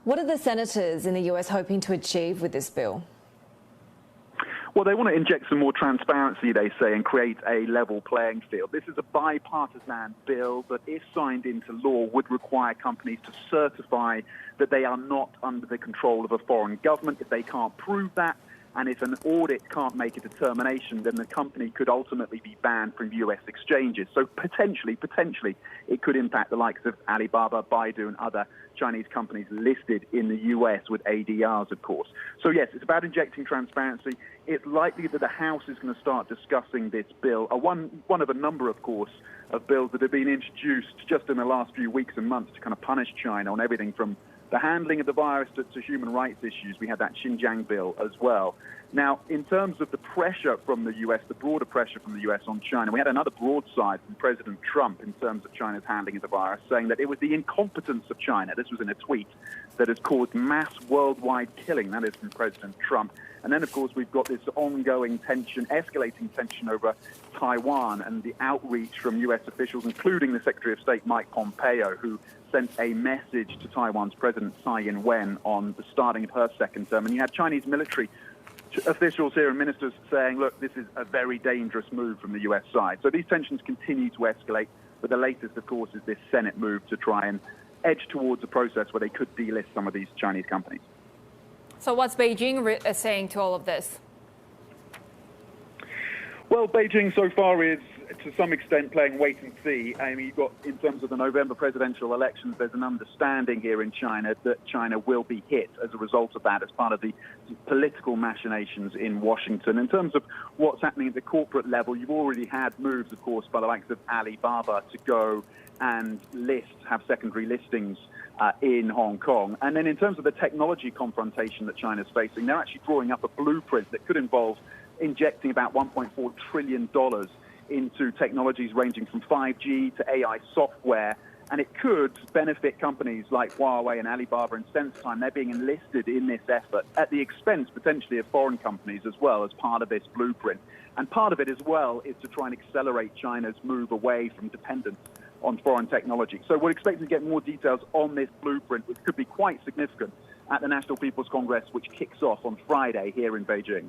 What are the senators in the US hoping to achieve with this bill? Well, they want to inject some more transparency, they say, and create a level playing field. This is a bipartisan bill that, if signed into law, would require companies to certify that they are not under the control of a foreign government. If they can't prove that, and if an audit can't make a determination, then the company could ultimately be banned from U.S. exchanges. So potentially, it could impact the likes of Alibaba, Baidu, and other Chinese companies listed in the U.S. with ADRs, of course. So yes, it's about injecting transparency. It's likely that the House is going to start discussing this bill, one of a number, of course, of bills that have been introduced just in the last few weeks and months to kind of punish China on everything from the handling of the virus to human rights issues. We had that Xinjiang bill as well. Now, in terms of the pressure from the U.S., the broader pressure from the U.S. on China, we had another broadside from President Trump in terms of China's handling of the virus, saying that it was the incompetence of China, this was in a tweet, that has caused mass worldwide killing. That is from President Trump. And then, of course, we've got this ongoing tension, escalating tension over Taiwan and the outreach from U.S. officials, including the Secretary of State, Mike Pompeo, who sent a message to Taiwan's President Tsai Ing-wen on the starting of her second term. And you had Chinese military officials here and ministers saying, look, this is a very dangerous move from the U.S. side. So these tensions continue to escalate. But the latest, of course, is this Senate move to try and edge towards a process where they could delist some of these Chinese companies. So what's Beijing saying to all of this? Well, Beijing so far is, to some extent, playing wait and see. I mean, you've got, in terms of the November presidential elections, there's an understanding here in China that China will be hit as a result of that, as part of the political machinations in Washington. In terms of what's happening at the corporate level, you've already had moves, of course, by the likes of Alibaba to go and have secondary listings in Hong Kong. And then in terms of the technology confrontation that China's facing, they're actually drawing up a blueprint that could involve injecting about $1.4 trillion into technologies ranging from 5G to AI software. And it could benefit companies like Huawei and Alibaba and SenseTime. They're being enlisted in this effort at the expense, potentially, of foreign companies as well, as part of this blueprint. And part of it as well is to try and accelerate China's move away from dependence on foreign technology. So we're expecting to get more details on this blueprint, which could be quite significant, at the National People's Congress, which kicks off on Friday here in Beijing.